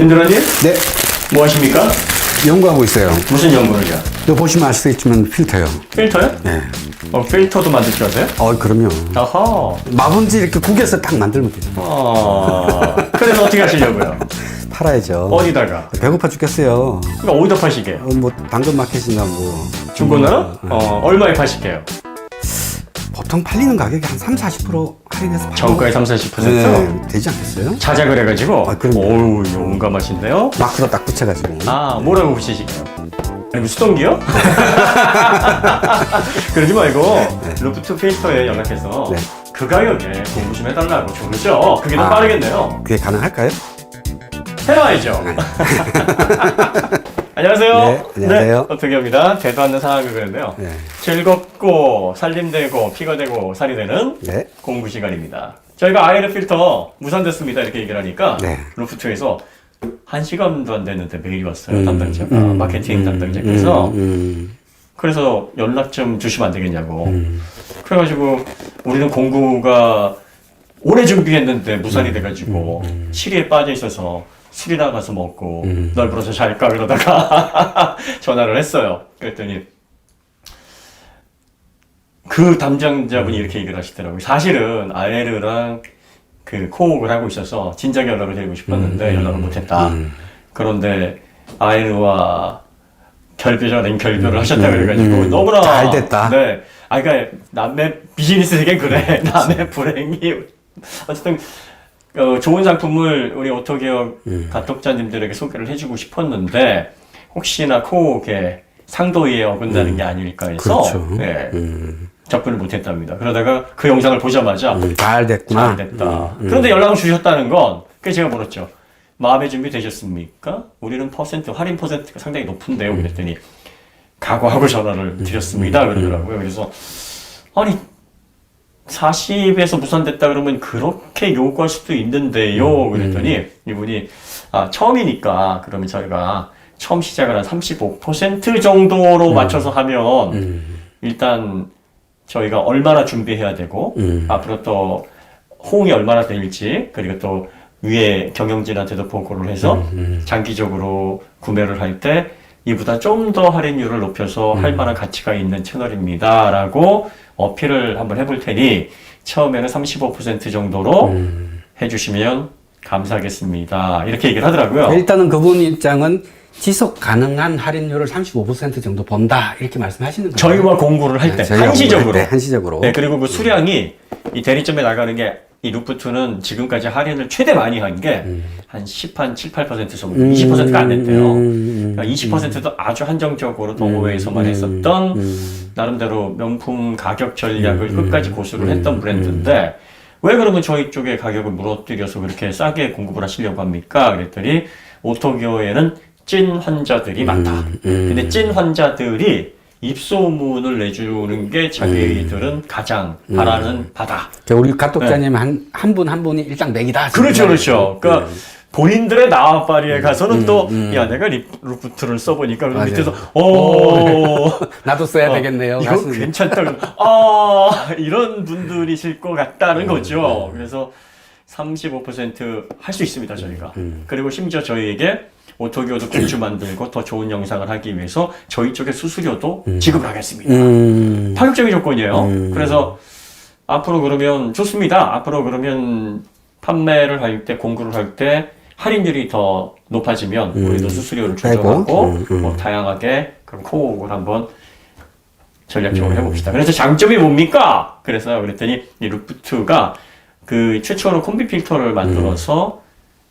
김드라님? 네, 뭐 하십니까? 연구하고 있어요. 무슨 연구를요? 이거 보시면 알 수 있지만 필터요. 필터요? 네. 필터도 만들 줄 아세요? 그럼요. 아하. 마분지 이렇게 국에서 딱 만들면 돼요. 그래서 어떻게 하시려고요? 팔아야죠. 어디다가? 배고파 죽겠어요. 그러니까 어디다 파시게? 뭐 당근 마켓이나 뭐. 중고나라? 얼마에 파실게요? 보통 팔리는 가격이 한 30-40% 할인해서 팔고. 정가의 30-40%? 네, 되지 않겠어요? 자작을 해가지고? 그럼요. 오우, 용감하신데요? 마크로 딱 붙여가지고. 뭐라고 붙이시게요? 아니, 수동기요? 그러지 말고, 루프트 필터에 연락해서 네. 그 가격에 공부 좀 해달라고 좋으죠? 그게 더 빠르겠네요. 그게 가능할까요? 해놔야죠. 안녕하세요. 네, 안녕하세요. 어떻게 합니다. 대도 않는 상황을 그랬는데요. 네. 즐겁고 살림되고 피가 되고 살이 되는 네. 공부 시간입니다. 저희가 아이르 필터 무산됐습니다 이렇게 얘기를 하니까 네. 루프트에서 1시간도 안 됐는데 메일이 왔어요. 담당자가 마케팅 담당자께서 그래서 연락 좀 주시면 안 되겠냐고. 그래가지고 우리는 공구가 오래 준비했는데 무산이 돼가지고 치리에 빠져 있어서 술이나 가서 먹고 널브러져 잘까 그러다가 전화를 했어요. 그랬더니 그 담당자분이 이렇게 얘기를 하시더라고요. 사실은 아에르랑 그 코옥을 하고 있어서 진작 연락을 드리고 싶었는데 연락을 못했다. 그런데 아에르와 결별을 하셨다 그래가지고 너무나 잘 됐다. 네. 그러니까 남의 비즈니스 세계 그래. 남의 불행이 어쨌든 좋은 상품을 우리 오토기업 가독자님들에게 소개를 해주고 싶었는데 혹시나 코옥에 상도에 어긋나는 게 아닐까 해서 그렇죠. 네, 접근을 못했답니다. 그러다가 그 영상을 보자마자 잘 됐구나. 잘 됐다. 그런데 연락을 주셨다는 건 그게 제가 물었죠. 마음의 준비 되셨습니까? 우리는 할인 퍼센트가 상당히 높은데요. 그랬더니 각오하고 전화를 드렸습니다. 그러더라고요. 그래서 아니 40에서 무산됐다 그러면 그렇게 요구할 수도 있는데요. 그랬더니 이분이 처음이니까 그러면 저희가 처음 시작을 한 35% 정도로 맞춰서 하면 일단 저희가 얼마나 준비해야 되고 앞으로 또 호응이 얼마나 될지 그리고 또 위에 경영진한테도 보고를 해서 장기적으로 구매를 할 때 이보다 좀 더 할인율을 높여서 할 만한 가치가 있는 채널입니다 라고 어필을 한번 해볼 테니 처음에는 35% 정도로 해주시면 감사하겠습니다 이렇게 얘기를 하더라고요. 일단은 그분 입장은 지속 가능한 할인율을 35% 정도 본다 이렇게 말씀하시는 거예요. 저희와 공부를 할 때 한시적으로. 한시적으로. 네, 그리고 그 수량이 이 대리점에 나가는 게 이 루프트는 지금까지 할인을 최대 많이 한 게 한 7, 8% 정도, 20%가 안 됐대요. 그러니까 20%도 아주 한정적으로 동호회에서만 했었던 나름대로 명품 가격 전략을 끝까지 고수를 했던 브랜드인데 왜 그러면 저희 쪽에 가격을 물어뜨려서 그렇게 싸게 공급을 하시려고 합니까? 그랬더니 오토기어에는 찐 환자들이 많다. 근데 찐 환자들이 입소문을 내주는 게 자기들은 가장 바라는 바다. 우리 가독자님 한 분 한 분이 일장맥이다. 그렇죠, 그렇죠. 그러니까 본인들의 나와바리에 가서는 또, 야, 내가 루프트를 써보니까, 그 밑에서, 나도 써야 되겠네요. 이거 괜찮다. 이런 분들이실 것 같다는 거죠. 그래서 35% 할 수 있습니다, 저희가. 그리고 심지어 저희에게 오토기어도 굿즈 만들고 더 좋은 영상을 하기 위해서 저희 쪽에 수수료도 지급을 하겠습니다. 파격적인 조건이에요. 그래서 앞으로 그러면 좋습니다. 앞으로 그러면 판매를 할 때, 공구를 할 때 할인율이 더 높아지면 우리도 수수료를 조정하고 뭐 다양하게 그럼 코옥을 한번 전략적으로 해봅시다. 그래서 장점이 뭡니까? 그래서 그랬더니 이 루프트가 그 최초로 콤비 필터를 만들어서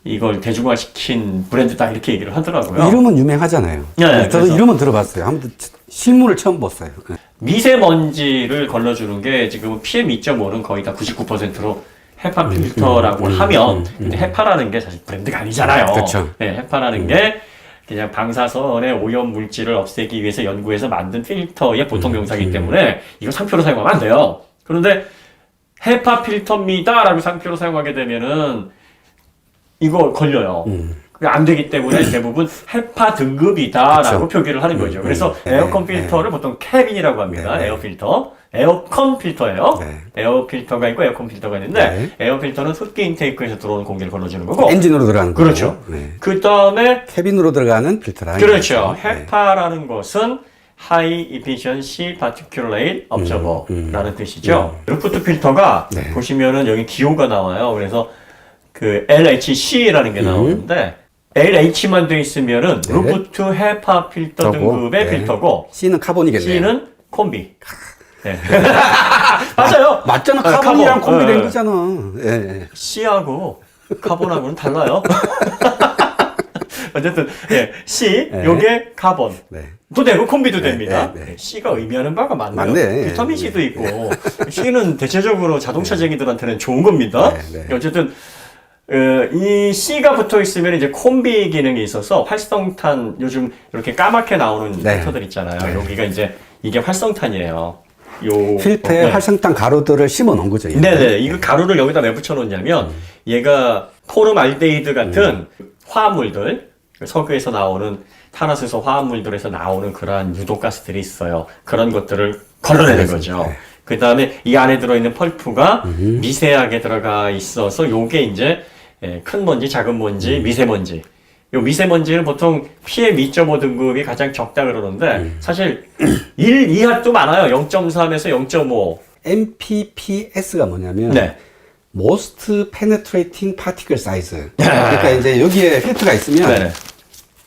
이걸 대중화시킨 브랜드다 이렇게 얘기를 하더라고요. 이름은 유명하잖아요. 네, 저도 그래서. 이름은 들어봤어요. 아무튼 실물을 처음 봤어요. 미세먼지를 걸러주는 게 지금 PM 2.5는 거의 다 99%로 헤파 필터라고 하면 근데 헤파라는 게 사실 브랜드가 아니잖아요. 그렇죠. 네, 헤파라는 게 그냥 방사선의 오염 물질을 없애기 위해서 연구해서 만든 필터의 보통 명사이기 때문에 이거 상표로 사용하면 안 돼요. 그런데 헤파 필터입니다라고 상표로 사용하게 되면은 이거 걸려요. 그게 안 되기 때문에 대부분 헤파 등급이다라고 그렇죠. 표기를 하는 거죠. 그래서 에어컨 필터를 보통 캐빈이라고 합니다. 에어 필터. 에어컨 필터예요. 네. 에어 필터가 있고 에어컨 필터가 있는데 네. 에어 필터는 흡기 인테이크에서 들어오는 공기를 걸러주는 거고 엔진으로 들어가는 거죠. 그렇죠. 네. 그 다음에 캐빈으로 들어가는 필터라는 그렇죠. 거죠. 네. 헤파라는 것은 High Efficiency Particulate Observer라는 뜻이죠. 루프트 필터가 네. 보시면은 여기 기호가 나와요. 그래서 그 LHC라는 게 나오는데 LH만 돼 있으면은 네. 루프트 헤파 필터 등급의 네. 필터고 C는 카본이겠네요. C는 콤비. 네. 맞아요. 맞잖아. 아, 카본이랑 카본. 콤비된 네. 거잖아. 예, 예. C하고 카본하고는 달라요. 어쨌든 C 네. 요게 카본. 네. 또 되고 콤비도 네, 됩니다. 네, 네. C가 의미하는 바가 많네요. 맞네. 비타민 C도 있고 C는 대체적으로 자동차쟁이들한테는 좋은 겁니다. 네, 네. 어쨌든 이 C가 붙어 있으면 이제 콤비 기능이 있어서 활성탄 요즘 이렇게 까맣게 나오는 네. 필터들 있잖아요. 네. 여기가 이제 이게 활성탄이에요. 요 필터에 네. 활성탄 가루들을 심어 놓은 거죠. 얘는. 네네. 이거 가루를 여기다 왜 붙여놓냐면 얘가 포름알데히드 같은 화합물들 석유에서 나오는 탄화수소 화합물들에서 나오는 그러한 유독가스들이 있어요. 그런 것들을 걸러내는 거죠. 네. 그 다음에 이 안에 들어있는 펄프가 미세하게 들어가 있어서 요게 이제 큰 먼지, 작은 먼지, 미세먼지. 요 미세먼지는 보통 PM 2.5 등급이 가장 적다 그러는데 사실 1 이하도 많아요. 0.3에서 0.5. MPPS가 뭐냐면 네. Most Penetrating Particle Size. 그러니까 이제 여기에 필터가 있으면 네네.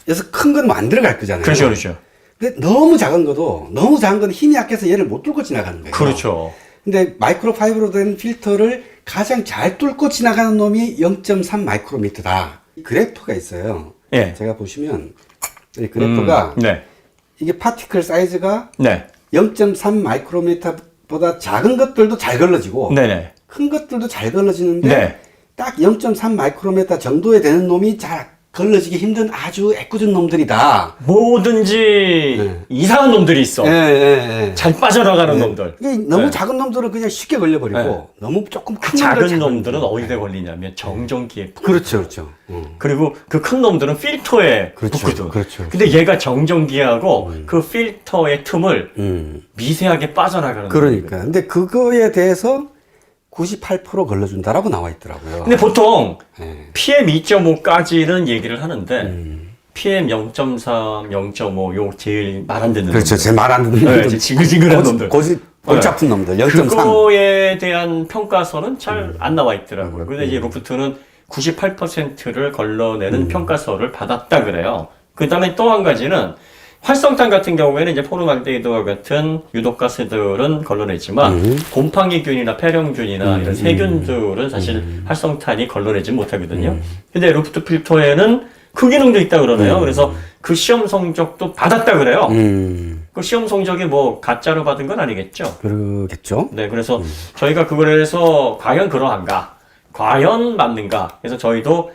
그래서 큰 건 뭐 안 들어갈 거잖아요. 그렇죠, 그렇죠. 근데 너무 작은 건 힘이 약해서 얘를 못 뚫고 지나가는 거예요. 그렇죠. 근데 마이크로파이버로 된 필터를 가장 잘 뚫고 지나가는 놈이 0.3 마이크로미터다. 그래프가 있어요. 예. 제가 보시면 이 그래프가 네. 이게 파티클 사이즈가 네. 0.3 마이크로미터보다 작은 것들도 잘 걸러지고 네네. 큰 것들도 잘 걸러지는데 네. 딱 0.3 마이크로미터 정도에 되는 놈이 잘 걸러지기 힘든 아주 애꿎은 놈들이다. 뭐든지 네. 이상한 놈들이 있어. 예, 예, 예. 잘 빠져나가는 놈들. 이게 너무 네. 작은 놈들은 그냥 쉽게 걸려버리고 네. 너무 조금 큰 작은 놈들 놈들은 어디에 걸리냐면 정전기에 붙고. 그렇죠, 그렇죠. 그리고 그 큰 놈들은 필터에 그렇죠, 붙거든. 그렇죠. 근데 얘가 정전기하고 그 필터의 틈을 미세하게 빠져나가는 그러니까. 근데 그거에 대해서 98% 걸러준다라고 나와 있더라고요. 근데 보통 예. PM 2.5까지는 얘기를 하는데 PM 0.3, 0.5 요 제일 말 안 듣는 그렇죠. 놈들. 제 말 안 듣는 네, 놈들. 이제 징글징글한 놈들. 골치 아픈 놈들. 0.3. 그거에 대한 평가서는 잘 안 나와 있더라고요. 근데 이제 로프트는 98%를 걸러내는 평가서를 받았다 그래요. 그 다음에 또 한 가지는 활성탄 같은 경우에는 이제 포름알데히드와 같은 유독가스들은 걸러내지만 곰팡이균이나 폐렴균이나 이런 세균들은 사실 활성탄이 걸러내지 못하거든요. 근데 로프트 필터에는 그 기능도 있다 그러네요. 그래서 그 시험 성적도 받았다 그래요. 그 시험 성적이 뭐 가짜로 받은 건 아니겠죠? 그러겠죠. 네, 그래서 저희가 그걸 해서 과연 그러한가? 과연 맞는가? 그래서 저희도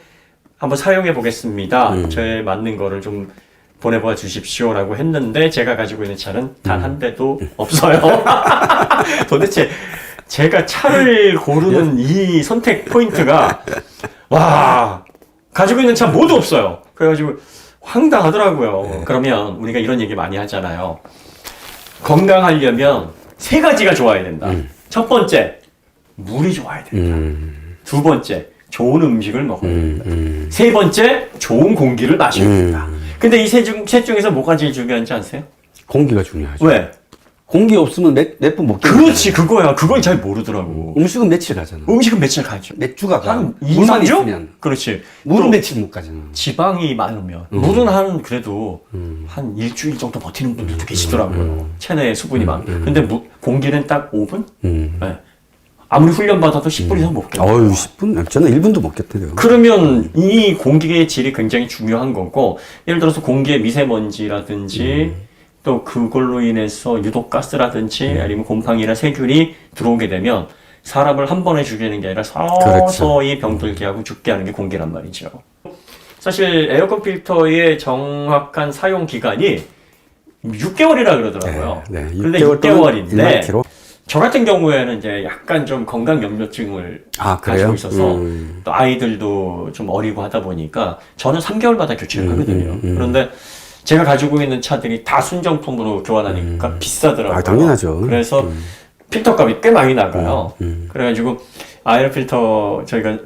한번 사용해 보겠습니다. 저의 맞는 거를 좀 보내봐 주십시오라고 했는데 제가 가지고 있는 차는 단 한 대도 없어요. 도대체 제가 차를 고르는 이 선택 포인트가 와 가지고 있는 차 모두 없어요. 그래가지고 황당하더라고요. 그러면 우리가 이런 얘기 많이 하잖아요. 건강하려면 세 가지가 좋아야 된다. 첫 번째 물이 좋아야 된다. 두 번째 좋은 음식을 먹어야 된다. 세 번째 좋은 공기를 마셔야 된다. 근데 이 셋 중에서 뭐가 제일 중요한지 아세요? 공기가 중요하죠. 왜? 공기 없으면 몇 분 먹겠지. 그렇지, 그거야. 그걸 잘 모르더라고. 음식은 며칠 가잖아. 음식은 며칠 가죠. 몇 주가 가. 한 2, 물만 3주? 있으면. 그렇지. 물은 또 며칠 못 가잖아. 지방이 많으면. 물은 그래도 한 일주일 정도 버티는 분들도 계시더라고요. 체내에 수분이 많고. 근데 공기는 딱 5분? 네. 아무리 훈련받아도 10분 이상 못 겠어요. 어유 10분? 저는 1분도 못 겠대요. 그러면 이 공기의 질이 굉장히 중요한 거고, 예를 들어서 공기의 미세먼지라든지, 또 그걸로 인해서 유독가스라든지, 아니면 곰팡이나 세균이 들어오게 되면, 사람을 한 번에 죽이는 게 아니라 서서히 병들게 하고 죽게 하는 게 공기란 말이죠. 사실 에어컨 필터의 정확한 사용 기간이 6개월이라 그러더라고요. 네, 네. 그런데 6개월 6개월인데, 저 같은 경우에는 이제 약간 좀 건강 염려증을 가지고 있어서 또 아이들도 좀 어리고 하다 보니까 저는 3개월마다 교체를 하거든요. 그런데 제가 가지고 있는 차들이 다 순정품으로 교환하니까 비싸더라고요. 아, 당연하죠. 그래서 필터 값이 꽤 많이 나가요. 그래가지고 아이언 필터 저희가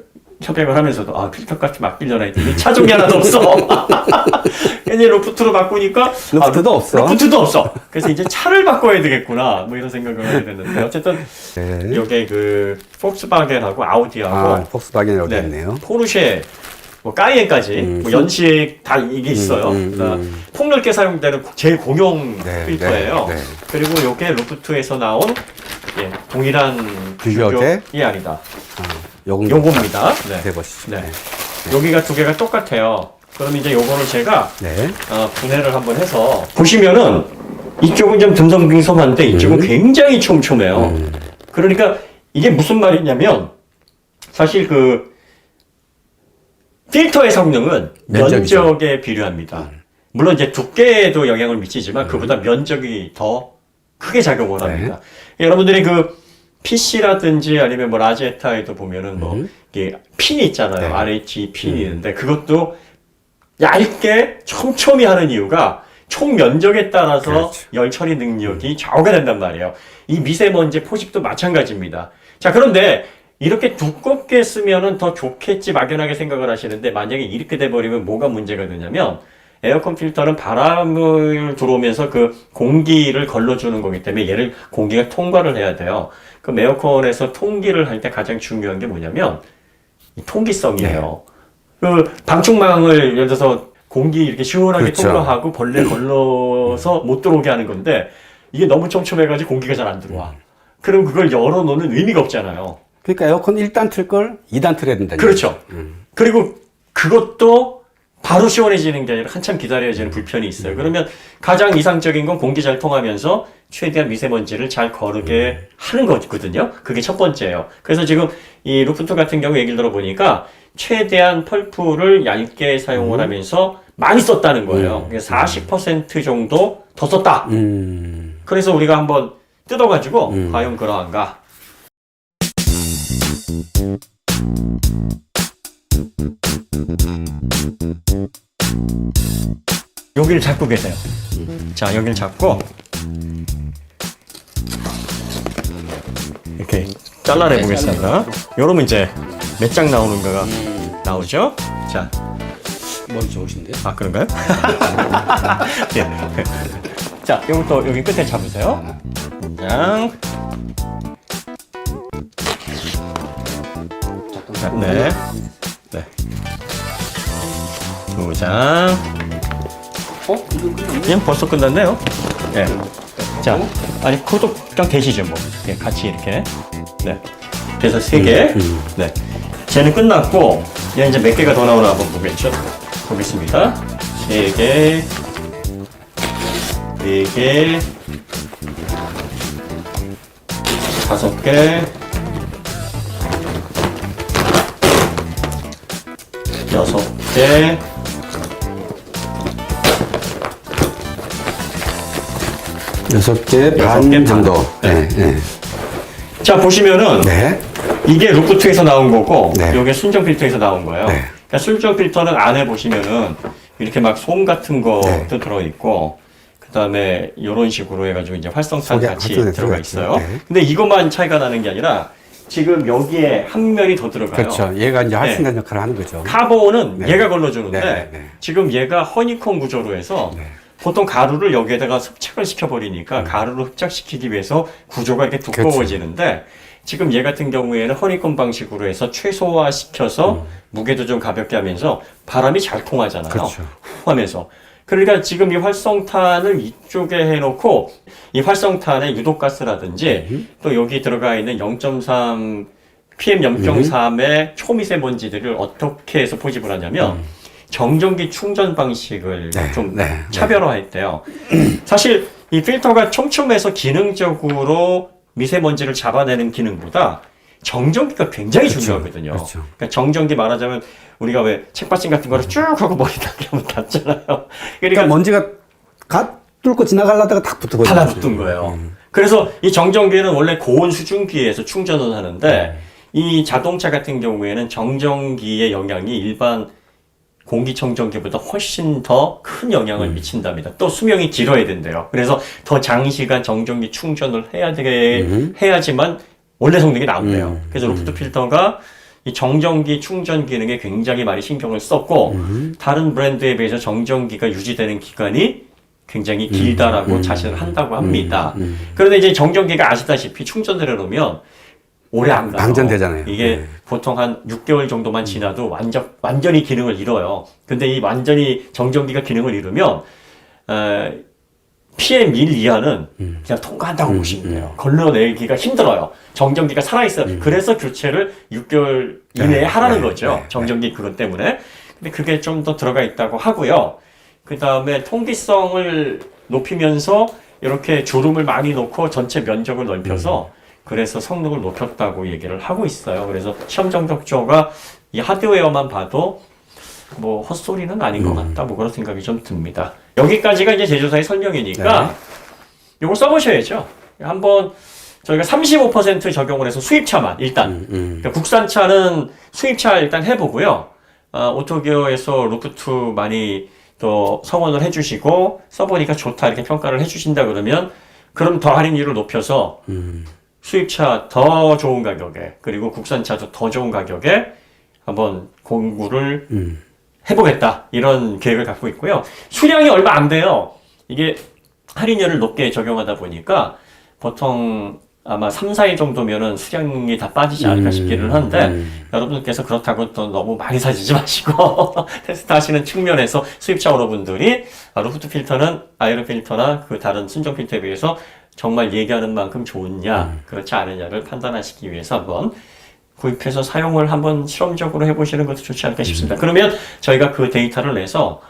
협약을 하면서도 필터 값 좀 아끼려나 했더니 차종이 하나도 없어. 괜히 로프트로 바꾸니까 로프트도 없어. 로프트도 없어. 그래서 이제 차를 바꿔야 되겠구나 뭐 이런 생각을 하게 됐는데 어쨌든 네. 이게 그 폭스바겐하고 아우디하고 폭스바겐이 여기 있네요. 포르쉐 뭐 까이엔까지 뭐 연식 다 이게 있어요. 폭넓게 사용되는 제일 공용 네, 필터예요. 네, 네. 그리고 이게 루프트에서 나온 동일한 규격의? 규격이 아니다. 요겁니다. 요겁니다. 네. 대보시죠. 네. 여기가 두 개가 똑같아요. 그럼 이제 요거를 제가 네. 분해를 한번 해서 보시면은 이쪽은 좀 듬성듬성한데 이쪽은 굉장히 촘촘해요. 그러니까 이게 무슨 말이냐면 사실 그 필터의 성능은 면적이죠. 면적에 비례합니다. 물론 이제 두께에도 영향을 미치지만 그보다 면적이 더 크게 작용을 합니다. 여러분들이 그 PC라든지 아니면 뭐 라제타에도 보면은 뭐 이게 핀이 있잖아요. 네. RH 핀이 있는데 그것도 얇게 촘촘히 하는 이유가 총 면적에 따라서 그렇죠. 열 처리 능력이 좌우가 된단 말이에요. 이 미세먼지 포집도 마찬가지입니다. 자, 그런데 이렇게 두껍게 쓰면은 더 좋겠지 막연하게 생각을 하시는데 만약에 이렇게 돼버리면 뭐가 문제가 되냐면 에어컨 필터는 바람을 들어오면서 그 공기를 걸러주는 거기 때문에 얘를 공기가 통과를 해야 돼요. 그럼 에어컨에서 통기를 할 때 가장 중요한 게 뭐냐면 이 통기성이에요. 그 방충망을 예를 들어서 공기 이렇게 시원하게 그렇죠. 통과하고 벌레 걸러서 못 들어오게 하는 건데 이게 너무 촘촘해가지고 공기가 잘 안 들어와. 그럼 그걸 열어놓는 의미가 없잖아요. 그러니까 에어컨 1단 틀 걸 2단 틀어야 된다는 그렇죠. 그리고 그것도 바로 시원해지는 게 아니라 한참 기다려야 되는 불편이 있어요. 그러면 가장 이상적인 건 공기 잘 통하면서 최대한 미세먼지를 잘 거르게 하는 거거든요. 그게 첫 번째예요. 그래서 지금 이 루프트 같은 경우 얘기를 들어보니까 최대한 펄프를 얇게 사용을 하면서 많이 썼다는 거예요. 그래서 40% 정도 더 썼다. 그래서 우리가 한번 뜯어가지고 과연 그러한가. 여기를 잡고 계세요. 자, 여기를 잡고 이렇게 잘라내 보겠습니다. 여러분 이제 몇 장 나오는가가 나오죠? 자, 머리 좋으신데? 아 그런가요? 예. 자, 요것도 여기 끝에 잡으세요. 장. 자, 네. 네. 두 장. 그냥 벌써 끝났네요. 예. 자, 아니, 그것도 그냥 되시죠, 뭐. 예, 같이 이렇게. 네. 그래서 3개. 네. 쟤는 끝났고, 얘 이제 몇 개가 더 나오나 한번 보겠습니다. 3개. 4개. 5개. 6개. 6개 반 반 정도. 네. 네. 자, 보시면은, 네. 이게 루프트에서 나온 거고, 네. 이게 순정 필터에서 나온 거예요. 네. 그러니까 순정 필터는 안에 보시면은, 이렇게 막 솜 같은 것도 네. 들어있고, 그 다음에 이런 식으로 해가지고 이제 활성탄 속에 같이 활성탄이 들어가 들어가 있어요. 있죠. 네. 근데 이것만 차이가 나는 게 아니라, 지금 여기에 한 면이 더 들어가요. 그렇죠. 얘가 이제 활성탄 역할을 하는 거죠. 카본은 네. 얘가 걸러주는데, 네, 네. 지금 얘가 허니콤 구조로 해서, 보통 가루를 여기에다가 흡착을 시켜버리니까 가루를 흡착시키기 위해서 구조가 이렇게 두꺼워지는데 지금 얘 같은 경우에는 허니콤 방식으로 해서 최소화시켜서 무게도 좀 가볍게 하면서 바람이 잘 통하잖아요. 그렇죠. 후 하면서. 그러니까 지금 이 활성탄을 이쪽에 해놓고 이 활성탄의 유독가스라든지 또 여기 들어가 있는 0.3 PM 0.3의 초미세먼지들을 어떻게 해서 포집을 하냐면 정전기 충전 방식을 네, 좀 네, 차별화했대요. 사실 이 필터가 촘촘해서 기능적으로 미세먼지를 잡아내는 기능보다 정전기가 굉장히 그렇죠, 중요하거든요. 그렇죠. 그러니까 정전기 말하자면 우리가 왜 책받침 같은 거를 쭉 하고 머리 닿게 하면 닿잖아요. 그러니까 그러니까 먼지가 뚫고 지나가려다가 탁 붙어버리죠. 달라붙은 거예요. 그래서 이 정전기는 원래 고온 수증기에서 충전을 하는데 이 자동차 같은 경우에는 정전기의 영향이 일반 공기청정기보다 훨씬 더 큰 영향을 미친답니다. 또 수명이 길어야 된대요. 그래서 더 장시간 정전기 충전을 해야지만 원래 성능이 나온대요. 그래서 루프트 필터가 이 정전기 충전 기능에 굉장히 많이 신경을 썼고 다른 브랜드에 비해서 정전기가 유지되는 기간이 굉장히 길다라고 자신을 한다고 합니다. 그런데 이제 정전기가 아시다시피 충전을 해놓으면 오래 안 가요. 방전되잖아요. 이게 보통 한 6개월 정도만 지나도 완전히 기능을 잃어요. 근데 이 완전히 정전기가 기능을 잃으면 PM1 이하는 그냥 통과한다고 보시면 돼요. 걸러내기가 힘들어요. 정전기가 살아있어요. 그래서 교체를 6개월 이내에 하라는 거죠. 정전기 그것 때문에. 근데 그게 좀 더 들어가 있다고 하고요. 그 다음에 통기성을 높이면서 이렇게 주름을 많이 놓고 전체 면적을 넓혀서 그래서 성능을 높였다고 얘기를 하고 있어요. 그래서 시험 정적조가 이 하드웨어만 봐도 뭐 헛소리는 아닌 것 같다. 뭐 그런 생각이 좀 듭니다. 여기까지가 이제 제조사의 설명이니까 이걸 써보셔야죠. 한번 저희가 35% 적용을 해서 수입차만 일단 그러니까 국산차는 수입차 일단 해보고요. 오토기어에서 루프트 많이 또 성원을 해주시고 써보니까 좋다 이렇게 평가를 해주신다 그러면 그럼 더 할인율을 높여서 수입차 더 좋은 가격에 그리고 국산차도 더 좋은 가격에 한번 공구를 해보겠다 이런 계획을 갖고 있고요. 수량이 얼마 안 돼요. 이게 할인율을 높게 적용하다 보니까 보통 아마 3, 4일 정도면은 수량이 다 빠지지 않을까 싶기는 한데 여러분께서 그렇다고 또 너무 많이 사시지 마시고 테스트 하시는 측면에서 수입차 여러분들이 루프트 필터는 아이로 필터나 그 다른 순정 필터에 비해서 정말 얘기하는 만큼 좋으냐 그렇지 않느냐를 판단하시기 위해서 한번 구입해서 사용을 한번 실험적으로 해보시는 것도 좋지 않을까 싶습니다. 그러면 저희가 그 데이터를 내서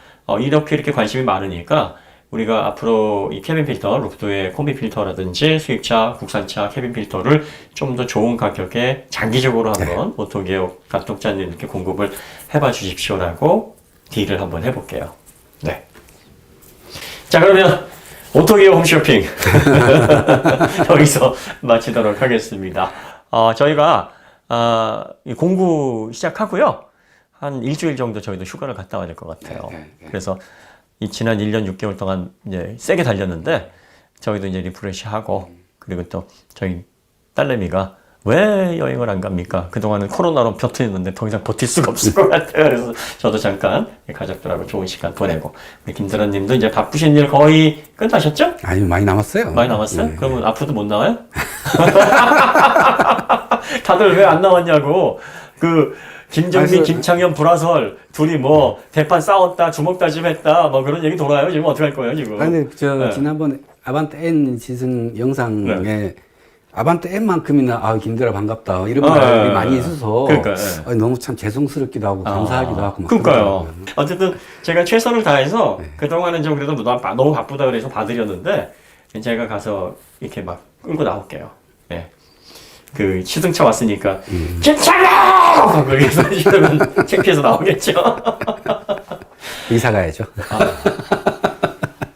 이렇게 관심이 많으니까 우리가 앞으로 이 캐빈 필터, 루프트의 콤비 필터라든지 수입차, 국산차 캐빈 필터를 좀 더 좋은 가격에 장기적으로 한번 오토기어 감독자님께 공급을 해봐 주십시오라고 딜을 한번 해볼게요. 네. 자, 그러면 오토기어 홈쇼핑 여기서 마치도록 하겠습니다. 저희가 공구 시작하고요. 한 일주일 정도 저희도 휴가를 갔다 와야 될 것 같아요. 그래서 이 지난 1년 6개월 동안 이제 세게 달렸는데 저희도 이제 리프레시하고 그리고 또 저희 딸내미가 왜 여행을 안 갑니까? 그동안은 코로나로 벼트했는데 더 이상 버틸 수가 없을 것 같아요. 그래서 저도 잠깐 가족들하고 좋은 시간 보내고 우리 김드란 님도 이제 바쁘신 일 거의 끝나셨죠? 아니 많이 남았어요. 많이 남았어요? 네. 그러면 앞으로도 못 나와요? 다들 왜 안 나왔냐고. 김정민, 김창현, 불화설 둘이 뭐 대판 싸웠다, 주먹 다짐했다, 뭐 그런 얘기 돌아요. 지금 어떻게 할 거예요, 지금? 아니, 지난번 아반떼 N 시승 영상에 아반떼 N만큼이나 김들아 반갑다 이런 말이 많이 있어서 너무 참 죄송스럽기도 하고 감사하기도 하고 막 그러니까요. 어쨌든 제가 최선을 다해서 그동안은 좀 그래도 너무 바쁘다 그래서 봐드렸는데 제가 가서 이렇게 막 끌고 나올게요. 예. 그 시승차 왔으니까 괜찮아! 그래서 이러면 창피해서 나오겠죠. 이사 가야죠.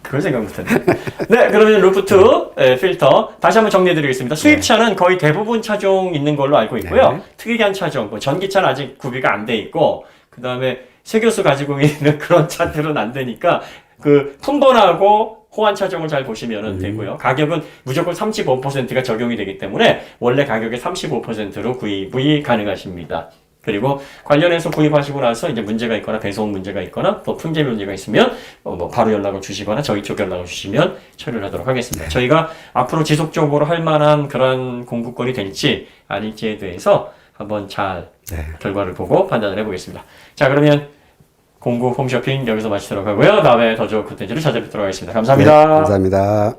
그걸 생각 못했네. 네, 그러면 루프트 필터 다시 한번 정리해드리겠습니다. 수입차는 거의 대부분 차종 있는 걸로 알고 있고요. 특이한 차종, 뭐 전기차는 아직 구비가 안 돼 있고 그 다음에 세교수 가지고 있는 그런 차들은 안 되니까 그 품번하고 호환 차종을 잘 보시면 되고요. 가격은 무조건 35%가 적용이 되기 때문에 원래 가격의 35%로 구입이 가능하십니다. 그리고 관련해서 구입하시고 나서 이제 문제가 있거나 배송 문제가 있거나 또 품질 문제가 있으면 뭐 바로 연락을 주시거나 저희 쪽 연락을 주시면 처리를 하도록 하겠습니다. 저희가 앞으로 지속적으로 할 만한 그런 공급권이 될지 아닐지에 대해서 한번 잘 결과를 보고 판단을 해보겠습니다. 자, 그러면 공구 홈쇼핑 여기서 마치도록 하고요. 다음에 더 좋은 콘텐츠를 찾아뵙도록 하겠습니다. 감사합니다. 네, 감사합니다.